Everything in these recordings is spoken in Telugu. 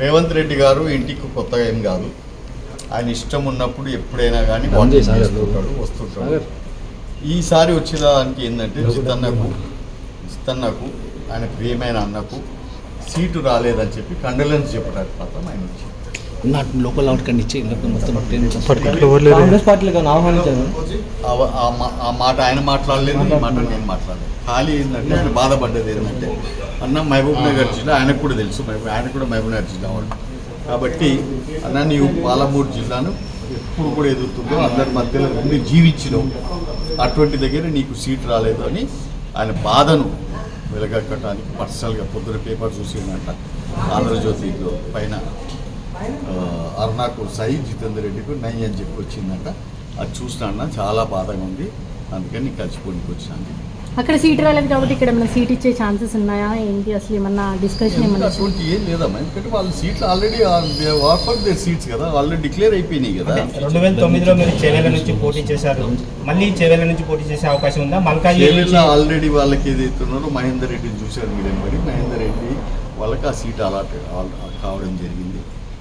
రేవంత్ రెడ్డి గారు ఇంటికి కొత్తగా ఏం కాదు. ఆయన ఇష్టం ఉన్నప్పుడు ఎప్పుడైనా కానీ వాకింగ్ చేసుకుంటాడు, వస్తుంటాడు. ఈసారి వచ్చేదానికి ఏంటంటే జితన్నకు ఆయన ప్రియమైన అన్నకు సీటు రాలేదని చెప్పి కండోలెన్స్ చెప్పడానికి మాత్రం ఆయన వచ్చింది. లోకల్ అవుట్ కండి ఆ మాట ఆయన మాట్లాడలేదు, ఈ మాట నేను మాట్లాడలేదు. ఖాళీ ఏంటంటే ఆయన బాధపడ్డది ఏంటంటే అన్న మహబూబ్ నగర్ జిల్లా ఆయనకు కూడా తెలుసు, ఆయన కూడా మహబూబ్ నగర్ జిల్లా వాళ్ళు కాబట్టి అన్న నీవు పాలమూరు జిల్లాను ఎప్పుడు కూడా ఎదుగుతుందో అందరి మధ్యలో ఉండి జీవించినావు, అటువంటి దగ్గర నీకు సీట్ రాలేదు అని ఆయన బాధను వెలగక్కటానికి పర్సనల్గా పొద్దున పేపర్ చూసిందంట. ఆంధ్రజ్యోతిలో పైన అరుణాకు సై జితేందర్ రెడ్డికి నై అని చెప్పి వచ్చిందంట. అది చూసినా చాలా బాధగా ఉంది, అందుకని నీకు కలిసిపోనికి వచ్చినాను. అక్కడ సీట్ రాలేదు కాబట్టి ఇక్కడ ఏమైనా సీట్ ఇచ్చే ఛాన్సెస్ ఉన్నాయా ఏంటి, అసలు ఏమన్నా డిస్కషన్ ఏమన్నా? అటువంటి ఏం లేదమ్మా, ఎందుకంటే వాళ్ళ సీట్లు ఆల్రెడీ ఆఫర్ దేర్ సీట్స్ కదా, ఆల్రెడీ డిక్లేర్ అయిపోయినాయి కదా. 2009లో మీరు చేవెళ్ళ నుంచి పోటీ చేశారు, మళ్ళీ చేవెళ్ళ నుంచి పోటీ చేసే అవకాశం ఉందా? మల్కాజ్గిరి ఆల్రెడీ వాళ్ళకి ఏదైతే ఉన్నారో మహేందర్ రెడ్డిని చూశారు మీరు, మరి మహేందర్ రెడ్డి వాళ్ళకి ఆ సీట్ అలాట్ కావడం జరిగింది.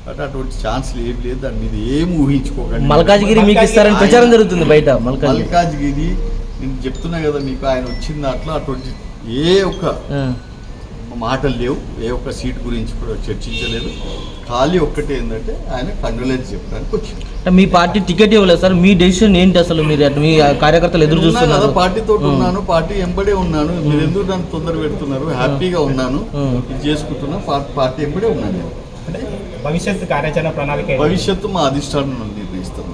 అంటే అటువంటి ఛాన్స్లు ఏం లేదు, దాని మీద ఏం ఊహించుకోకండి. మల్కాజ్గిరి మీకు ఇస్తారని ప్రచారం జరుగుతుంది బయట. మల్కాజ్గిరి నేను చెప్తున్నా కదా మీకు, ఆయన వచ్చిన దాంట్లో అటువంటి ఏ ఒక్క మాటలు లేవు, ఏ ఒక్క సీట్ గురించి కూడా చర్చించలేదు. ఖాళీ ఒక్కటే ఏంటంటే ఆయన కండోలెన్స్ చెప్పడానికి వచ్చింది. మీ పార్టీ టికెట్ ఇవ్వలేదు సార్, మీ డెసిషన్ ఏంటి అసలు? మీరు మీ కార్యకర్తలు ఎదురు చూస్తున్నారు. పార్టీతో ఉన్నాను, పార్టీ ఎంబడే ఉన్నాను, మీరు ఎందుకు నన్ను తొందర పెడుతున్నారు? హ్యాపీగా ఉన్నాను, ఇది చేసుకుంటున్నా, పార్టీ ఎంబడే ఉన్నాను. భవిష్యత్తు కార్యాచరణ ప్రణాళిక భవిష్యత్తు మా అధిష్టానం నిర్ణయిస్తాను.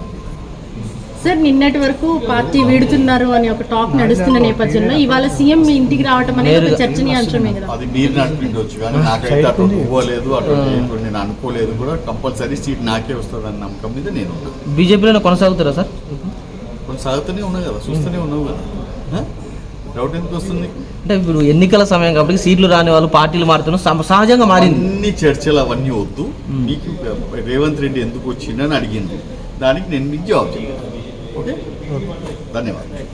సార్ నిన్నటి వరకు పార్టీ వీడుతున్నారు అని ఒక టాక్ నడుస్తున్న నేపథ్యంలో ఇవాళ సీఎం మీ ఇంటికి రావటం అనేది ఒక చర్చనీయాంశమే కదా. అది మీరు నడిపించవచ్చు కానీ నాకైతే అటువంటి ఇవ్వలేదు, అటువంటి నేను అనుకోలేదు కూడా. కంపల్సరీ సీట్ నాకే వస్తుందని నమ్మకం మీద నేను బీజేపీలో కొనసాగుతారా సార్? కొనసాగుతూనే ఉన్నా కదా, చూస్తూనే ఉన్నావు కదా, డౌట్ ఎందుకు వస్తుంది? అంటే ఇప్పుడు ఎన్నికల సమయం కాబట్టి సీట్లు రాని వాళ్ళు పార్టీలు మారుతున్నారు, సహజంగా మారింది. అన్ని చర్చలు అవన్నీ వద్దు. నీకు రేవంత్ రెడ్డి ఎందుకు వచ్చిందని అడిగింది, దానికి నేను మీకు జవాబు చెప్పాను. ఓకే, ధన్యవాదాలు.